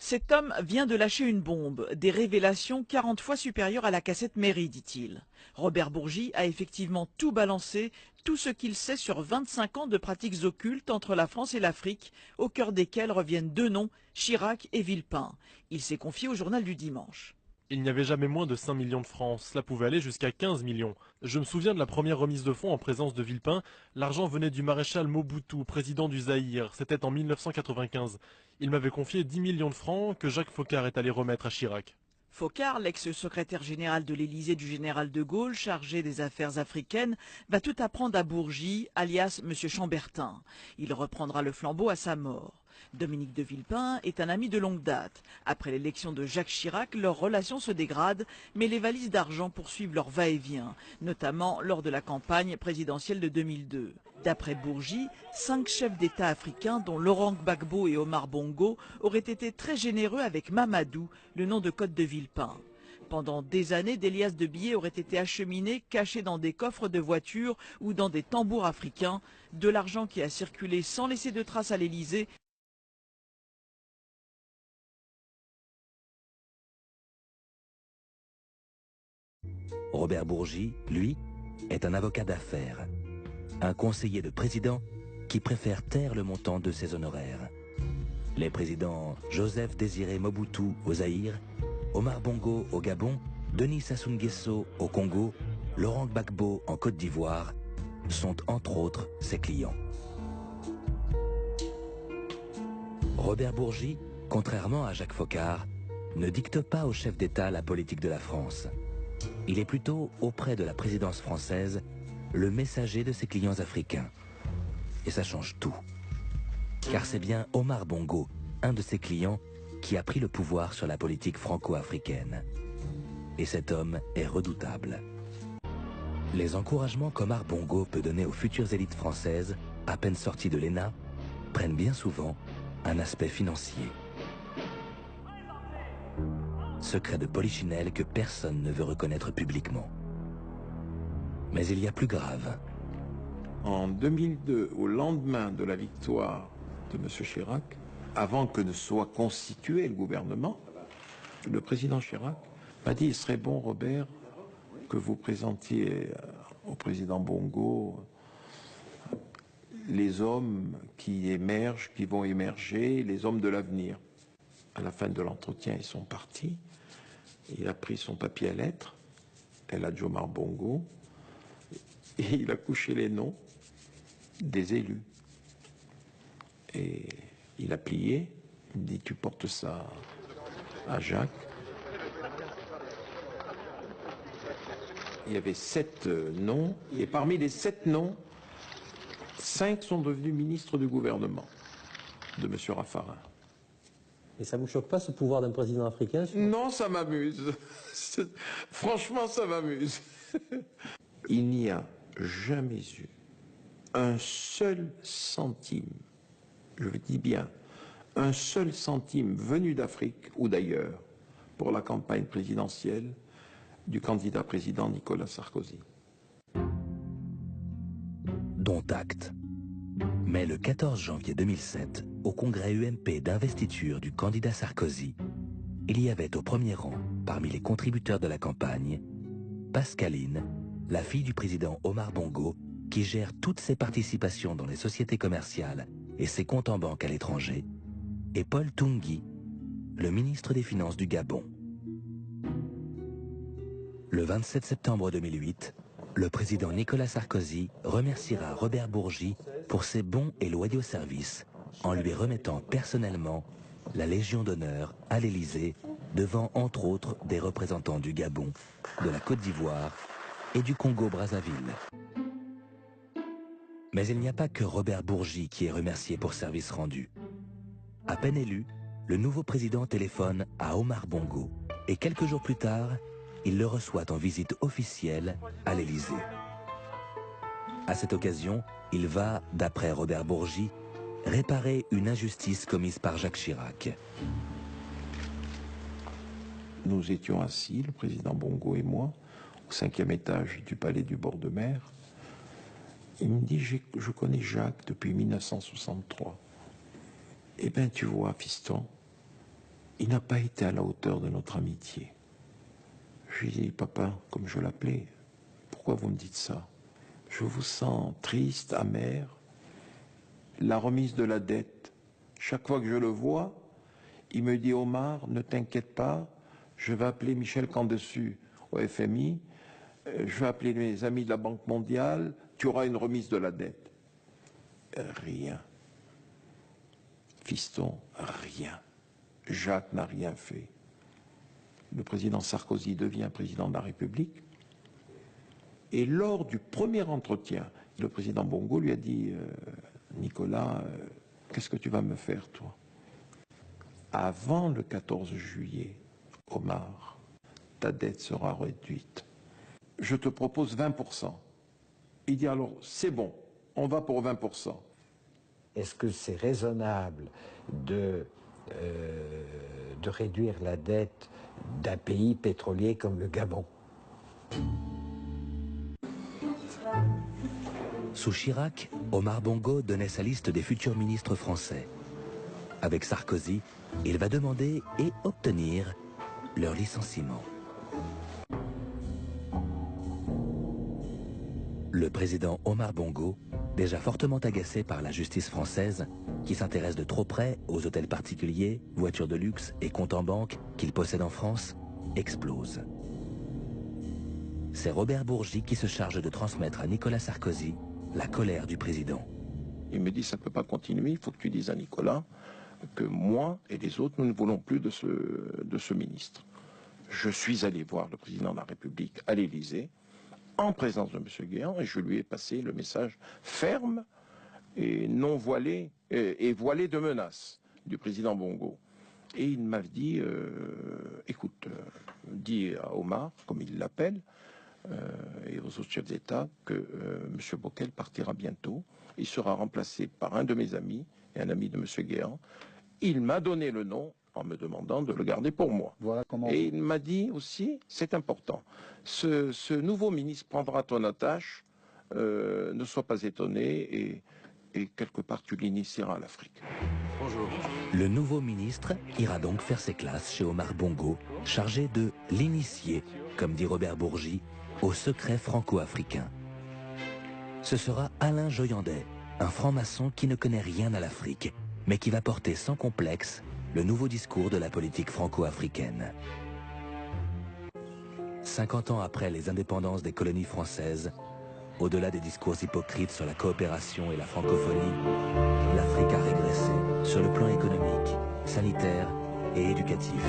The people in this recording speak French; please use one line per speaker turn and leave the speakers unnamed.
Cet homme vient de lâcher une bombe, des révélations 40 fois supérieures à la cassette Mairie, dit-il. Robert Bourgi a effectivement tout balancé, tout ce qu'il sait sur 25 ans de pratiques occultes entre la France et l'Afrique, au cœur desquelles reviennent deux noms, Chirac et Villepin. Il s'est confié au journal du dimanche.
Il n'y avait jamais moins de 5 millions de francs, cela pouvait aller jusqu'à 15 millions. Je me souviens de la première remise de fonds en présence de Villepin, l'argent venait du maréchal Mobutu, président du Zaïre, c'était en 1995. Il m'avait confié 10 millions de francs que Jacques Foccart est allé remettre à Chirac.
Foccart, l'ex-secrétaire général de l'Élysée du général de Gaulle, chargé des affaires africaines, va tout apprendre à Bourgi, alias M. Chambertin. Il reprendra le flambeau à sa mort. Dominique de Villepin est un ami de longue date. Après l'élection de Jacques Chirac, leurs relations se dégradent, mais les valises d'argent poursuivent leur va-et-vient, notamment lors de la campagne présidentielle de 2002. D'après Bourgi, 5 chefs d'État africains, dont Laurent Gbagbo et Omar Bongo, auraient été très généreux avec Mamadou, le nom de code de Villepin. Pendant des années, des liasses de billets auraient été acheminées, cachées dans des coffres de voitures ou dans des tambours africains, de l'argent qui a circulé sans laisser de traces à l'Élysée.
Robert Bourgi, lui, est un avocat d'affaires, un conseiller de président qui préfère taire le montant de ses honoraires. Les présidents Joseph Désiré Mobutu au Zaïre, Omar Bongo au Gabon, Denis Sassou Nguesso au Congo, Laurent Gbagbo en Côte d'Ivoire sont entre autres ses clients. Robert Bourgi, contrairement à Jacques Foccart, ne dicte pas au chef d'État la politique de la France. Il est plutôt, auprès de la présidence française, le messager de ses clients africains. Et ça change tout. Car c'est bien Omar Bongo, un de ses clients, qui a pris le pouvoir sur la politique franco-africaine. Et cet homme est redoutable. Les encouragements qu'Omar Bongo peut donner aux futures élites françaises, à peine sorties de l'ENA, prennent bien souvent un aspect financier. Secret de polichinelle que personne ne veut reconnaître publiquement. Mais il y a plus grave.
En 2002, au lendemain de la victoire de M. Chirac, avant que ne soit constitué le gouvernement, le président Chirac m'a dit « Il serait bon, Robert, que vous présentiez au président Bongo les hommes qui émergent, qui vont émerger, les hommes de l'avenir. » À la fin de l'entretien, ils sont partis. Il a pris son papier à lettres, El Hadj Omar Bongo, et il a couché les noms des élus. Et il a plié, il me dit « Tu portes ça à Jacques ». Il y avait 7 noms, et parmi les 7 noms, 5 sont devenus ministres du gouvernement de M. Raffarin.
Et ça ne vous choque pas ce pouvoir d'un président africain?
Non, ça m'amuse. Franchement, ça m'amuse. Il n'y a jamais eu un seul centime, je vous dis bien, un seul centime venu d'Afrique ou d'ailleurs pour la campagne présidentielle du candidat président Nicolas Sarkozy.
Dont acte. Mais le 14 janvier 2007, au congrès UMP d'investiture du candidat Sarkozy, il y avait au premier rang, parmi les contributeurs de la campagne, Pascaline, la fille du président Omar Bongo, qui gère toutes ses participations dans les sociétés commerciales et ses comptes en banque à l'étranger, et Paul Tungui, le ministre des Finances du Gabon. Le 27 septembre 2008, le président Nicolas Sarkozy remerciera Robert Bourgi pour ses bons et loyaux services en lui remettant personnellement la Légion d'honneur à l'Élysée devant entre autres des représentants du Gabon, de la Côte d'Ivoire et du Congo-Brazzaville. Mais il n'y a pas que Robert Bourgi qui est remercié pour service rendu. À peine élu, le nouveau président téléphone à Omar Bongo et quelques jours plus tard, il le reçoit en visite officielle à l'Élysée. À cette occasion, il va, d'après Robert Bourgi, réparer une injustice commise par Jacques Chirac.
Nous étions assis, le président Bongo et moi, au 5e étage du palais du bord de mer. Il me dit, je connais Jacques depuis 1963. Eh bien, tu vois, fiston, il n'a pas été à la hauteur de notre amitié. Je lui ai dit, papa, comme je l'appelais, pourquoi vous me dites ça? Je vous sens triste, amer. La remise de la dette, chaque fois que je le vois, il me dit, Omar, ne t'inquiète pas, je vais appeler Michel Candessu au FMI, je vais appeler mes amis de la Banque mondiale, tu auras une remise de la dette. Rien. Fiston, rien. Jacques n'a rien fait. Le président Sarkozy devient président de la République. Et lors du premier entretien, le président Bongo lui a dit Nicolas, qu'est-ce que tu vas me faire, toi? Avant le 14 juillet, Omar, ta dette sera réduite. Je te propose 20%. Il dit alors, c'est bon, on va pour 20%.
Est-ce que c'est raisonnable de réduire la dette d'un pays pétrolier comme le Gabon?
Sous Chirac, Omar Bongo donnait sa liste des futurs ministres français. Avec Sarkozy, il va demander et obtenir leur licenciement. Le président Omar Bongo, déjà fortement agacé par la justice française, qui s'intéresse de trop près aux hôtels particuliers, voitures de luxe et comptes en banque qu'il possède en France, explose. C'est Robert Bourgi qui se charge de transmettre à Nicolas Sarkozy la colère du président.
Il me dit, ça ne peut pas continuer, il faut que tu dises à Nicolas que moi et les autres, nous ne voulons plus de ce ministre. Je suis allé voir le président de la République à l'Élysée, en présence de M. Guéant, et je lui ai passé le message ferme et non voilé, et voilé de menaces du président Bongo. Et il m'a dit, écoute, dis à Omar, comme il l'appelle, et aux autres chefs d'État, que M. Bockel partira bientôt. Il sera remplacé par un de mes amis, et un ami de M. Guéant. Il m'a donné le nom en me demandant de le garder pour moi.
Voilà comment...
Et il m'a dit aussi, c'est important, ce nouveau ministre prendra ton attache, ne sois pas étonné, et quelque part tu l'initieras à l'Afrique.
Bonjour.
Le nouveau ministre ira donc faire ses classes chez Omar Bongo, chargé de l'initier, comme dit Robert Bourgi, au secret franco-africain. Ce sera Alain Joyandet, un franc-maçon qui ne connaît rien à l'Afrique, mais qui va porter sans complexe le nouveau discours de la politique franco-africaine. 50 ans après les indépendances des colonies françaises, au-delà des discours hypocrites sur la coopération et la francophonie, l'Afrique a régressé sur le plan économique, sanitaire et éducatif.